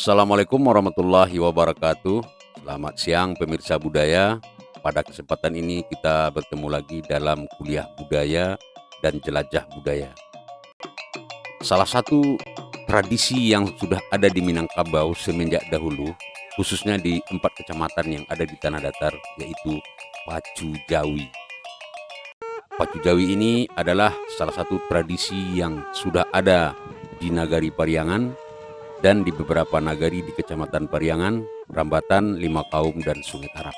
Assalamualaikum warahmatullahi wabarakatuh. Selamat siang pemirsa budaya. Pada kesempatan ini kita bertemu lagi dalam kuliah budaya dan jelajah budaya. Salah satu tradisi yang sudah ada di Minangkabau semenjak dahulu, khususnya di 4 kecamatan yang ada di Tanah Datar, yaitu Pacu Jawi. Pacu Jawi ini adalah salah satu tradisi yang sudah ada di Nagari Pariangan dan di beberapa nagari di Kecamatan Pariangan, Rambatan, Lima Kaum, dan Sungai Tarap.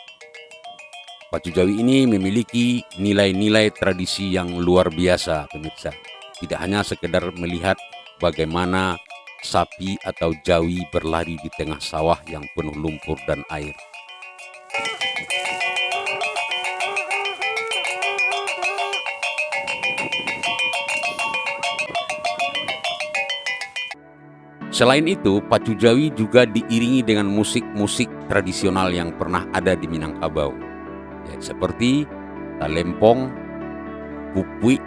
Pacu Jawi ini memiliki nilai-nilai tradisi yang luar biasa, pemirsa. Tidak hanya sekedar melihat bagaimana sapi atau jawi berlari di tengah sawah yang penuh lumpur dan air. Selain itu, Pacu Jawi juga diiringi dengan musik-musik tradisional yang pernah ada di Minangkabau, seperti talempong, pupui,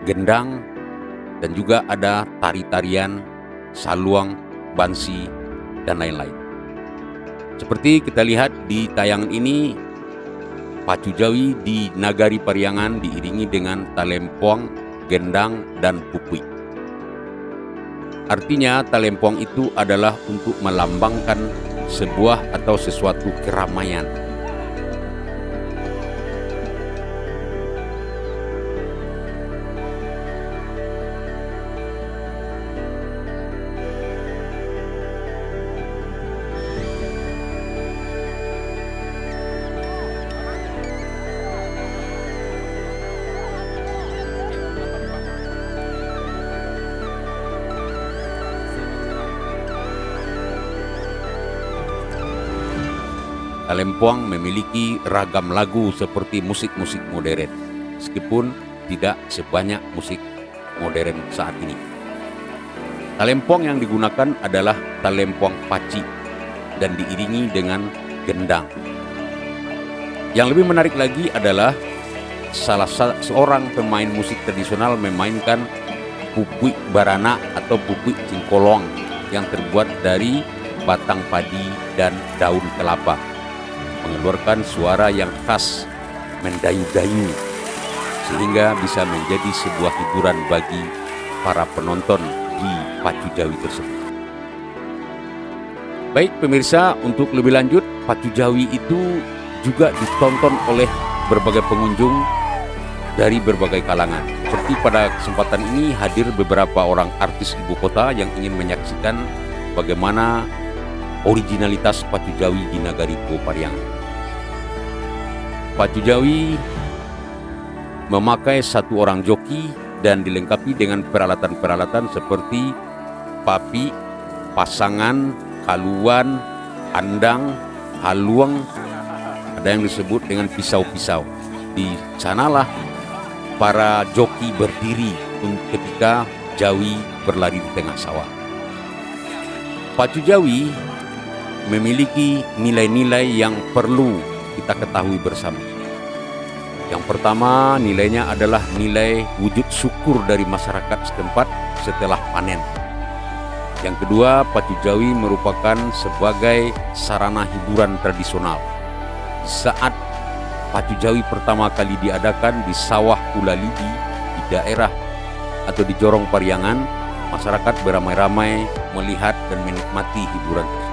gendang, dan juga ada tari-tarian, saluang, bansi, dan lain-lain. Seperti kita lihat di tayangan ini, Pacu Jawi di Nagari Pariangan diiringi dengan talempong, gendang, dan pupui. Artinya talempong itu adalah untuk melambangkan sebuah atau sesuatu keramaian. Talempong memiliki ragam lagu seperti musik-musik modern, meskipun tidak sebanyak musik modern saat ini. Talempong yang digunakan adalah talempong paci dan diiringi dengan gendang. Yang lebih menarik lagi adalah salah seorang pemain musik tradisional memainkan pupui barana atau pupui cingkolong yang terbuat dari batang padi dan daun kelapa, mengeluarkan suara yang khas mendayu-dayu sehingga bisa menjadi sebuah hiburan bagi para penonton di Pacu Jawi tersebut. Baik pemirsa, untuk lebih lanjut, Pacu Jawi itu juga ditonton oleh berbagai pengunjung dari berbagai kalangan. Seperti pada kesempatan ini hadir beberapa orang artis ibu kota yang ingin menyaksikan bagaimana originalitas Pacu Jawi di Nagari Pariangan. Pacu Jawi memakai satu orang joki dan dilengkapi dengan peralatan-peralatan seperti papi, pasangan, kaluan, andang, haluang, ada yang disebut dengan pisau-pisau. Di sanalah para joki berdiri ketika Jawi berlari di tengah sawah. Pacu Jawi memiliki nilai-nilai yang perlu kita ketahui bersama. Yang pertama, nilainya adalah nilai wujud syukur dari masyarakat setempat setelah panen. Yang kedua, Pacu Jawi merupakan sebagai sarana hiburan tradisional. Saat Pacu Jawi pertama kali diadakan di sawah Ulalidi di daerah atau di Jorong Pariangan, masyarakat beramai-ramai melihat dan menikmati hiburan tersebut.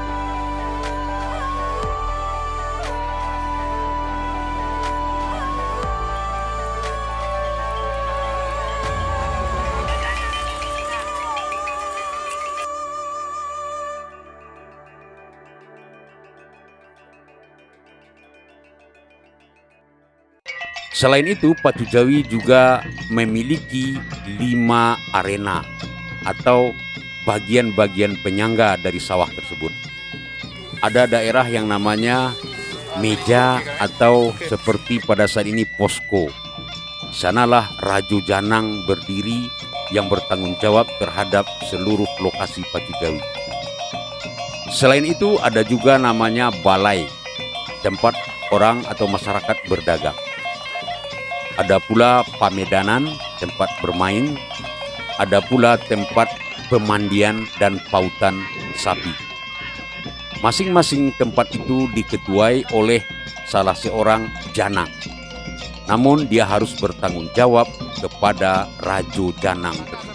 Selain itu, Pacu Jawi juga memiliki 5 arena atau bagian-bagian penyangga dari sawah tersebut. Ada daerah yang namanya meja atau seperti pada saat ini posko. Sanalah Rajo Janang berdiri yang bertanggung jawab terhadap seluruh lokasi Pacu Jawi. Selain itu ada juga namanya balai, tempat orang atau masyarakat berdagang. Ada pula pamedanan, tempat bermain. Ada pula tempat pemandian dan pautan sapi. Masing-masing tempat itu diketuai oleh salah seorang janang. Namun dia harus bertanggung jawab kepada Rajo Janang tersebut.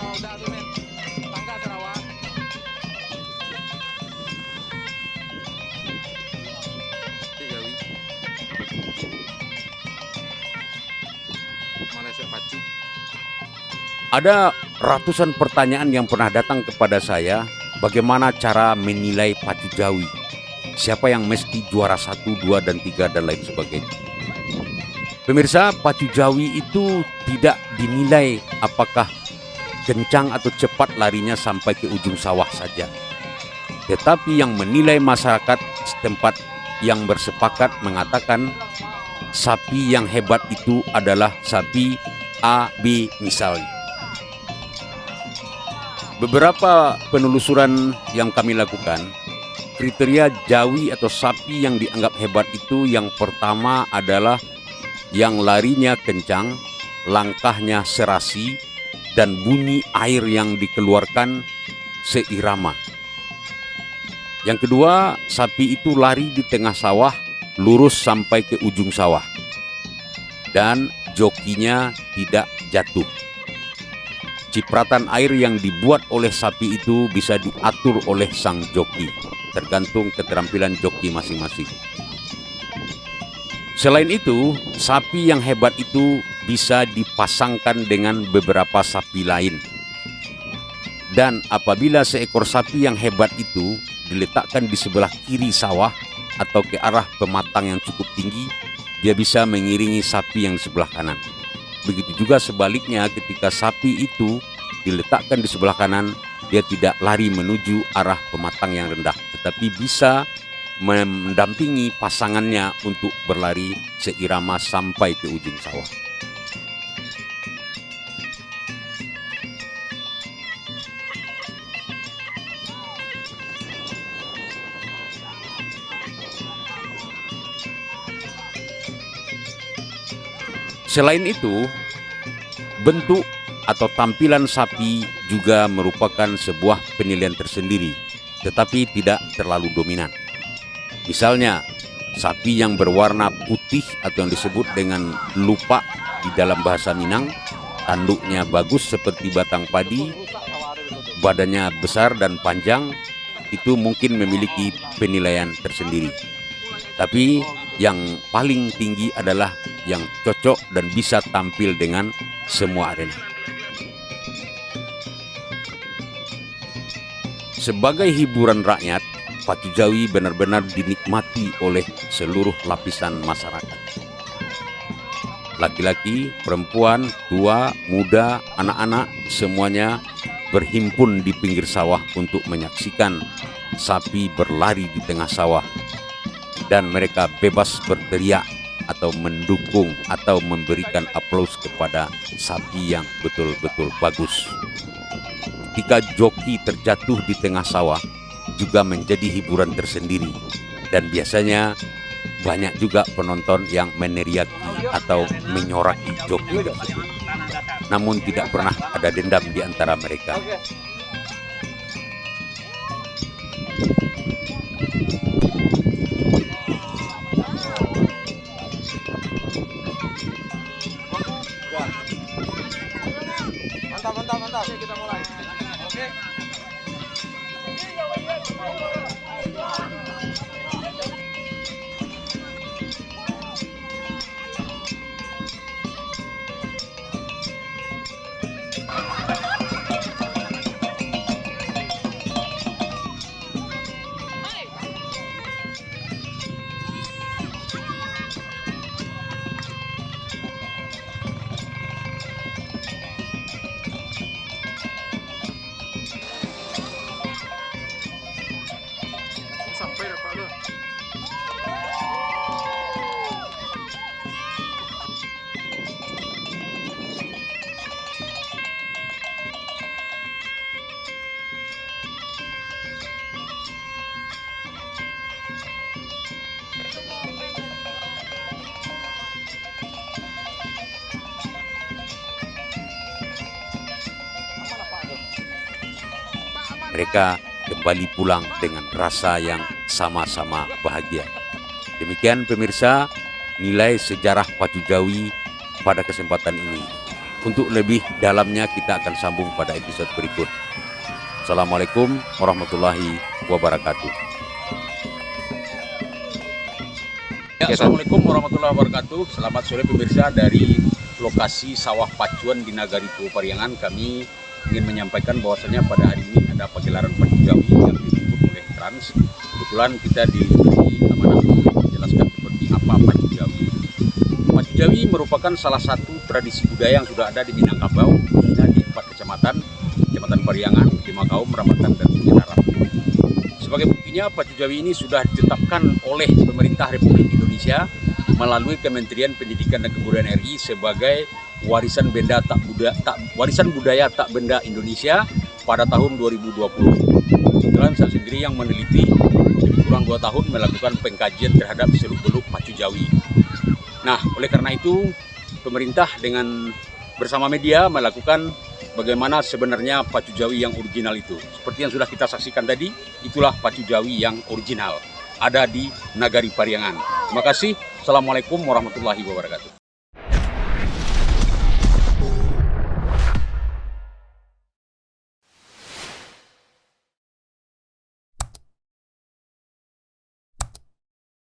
Ada ratusan pertanyaan yang pernah datang kepada saya, bagaimana cara menilai Pacu Jawi, siapa yang mesti juara 1, 2, dan 3, dan lain sebagainya. Pemirsa, Pacu Jawi itu tidak dinilai apakah kencang atau cepat larinya sampai ke ujung sawah saja. Tetapi yang menilai masyarakat setempat yang bersepakat mengatakan sapi yang hebat itu adalah sapi A, B misalnya. Beberapa penelusuran yang kami lakukan, kriteria Jawi atau sapi yang dianggap hebat itu yang pertama adalah yang larinya kencang, langkahnya serasi, dan bunyi air yang dikeluarkan seirama. Yang kedua, sapi itu lari di tengah sawah, lurus sampai ke ujung sawah. Dan jokinya tidak jatuh. Cipratan air yang dibuat oleh sapi itu bisa diatur oleh sang joki, tergantung keterampilan joki masing-masing. Selain itu, sapi yang hebat itu bisa dipasangkan dengan beberapa sapi lain. Dan apabila seekor sapi yang hebat itu diletakkan di sebelah kiri sawah atau ke arah pematang yang cukup tinggi, dia bisa mengiringi sapi yang di sebelah kanan. Begitu juga sebaliknya, ketika sapi itu diletakkan di sebelah kanan, dia tidak lari menuju arah pematang yang rendah, tetapi bisa mendampingi pasangannya untuk berlari seirama sampai ke ujung sawah. Selain itu, bentuk atau tampilan sapi juga merupakan sebuah penilaian tersendiri, tetapi tidak terlalu dominan. Misalnya, sapi yang berwarna putih atau yang disebut dengan lupa di dalam bahasa Minang, tanduknya bagus seperti batang padi, badannya besar dan panjang, itu mungkin memiliki penilaian tersendiri. Tapi yang paling tinggi adalah yang cocok dan bisa tampil dengan semua arena. Sebagai hiburan rakyat, Pacu Jawi benar-benar dinikmati oleh seluruh lapisan masyarakat. Laki-laki, perempuan, tua, muda, anak-anak, semuanya berhimpun di pinggir sawah untuk menyaksikan sapi berlari di tengah sawah. Dan mereka bebas berteriak atau mendukung atau memberikan aplaus kepada sapi yang betul-betul bagus. Ketika joki terjatuh di tengah sawah juga menjadi hiburan tersendiri, dan biasanya banyak juga penonton yang meneriaki atau menyoraki joki tersebut. Namun tidak pernah ada dendam di antara mereka. Mantap. Oke, kita mulai. Oke. Sampai dapat lo. Mereka kembali pulang dengan rasa yang sama-sama bahagia. Demikian pemirsa, nilai sejarah Pacu Jawi pada kesempatan ini. Untuk lebih dalamnya kita akan sambung pada episode berikut. Assalamualaikum warahmatullahi wabarakatuh. Ya, Assalamualaikum warahmatullahi wabarakatuh. Selamat sore pemirsa, dari lokasi sawah pacuan di Nagari Pulau Pariangan. Kami ingin menyampaikan bahwasanya pada hari ini ada pagelaran Pacu Jawi yang dijemput oleh Trans. Kebetulan kita diberi amanah untuk menjelaskan seperti apa Pacu Jawi. Pacu Jawi merupakan salah satu tradisi budaya yang sudah ada di Minangkabau, khususnya di 4 kecamatan, Kecamatan Pariangan, Limakaum, Rambatan, dan Sungai Larang. Sebagai buktinya, Pacu Jawi ini sudah ditetapkan oleh pemerintah Republik Indonesia melalui Kementerian Pendidikan dan Kebudayaan RI sebagai warisan budaya tak benda Indonesia pada tahun 2020. Kebetulan saya sendiri yang meneliti lebih kurang 2 tahun melakukan pengkajian terhadap seluk-beluk Pacu Jawi. Nah, oleh karena itu pemerintah dengan bersama media melakukan bagaimana sebenarnya Pacu Jawi yang original itu. Seperti yang sudah kita saksikan tadi, itulah Pacu Jawi yang original. Ada di Nagari Pariangan. Terima kasih. Assalamualaikum warahmatullahi wabarakatuh.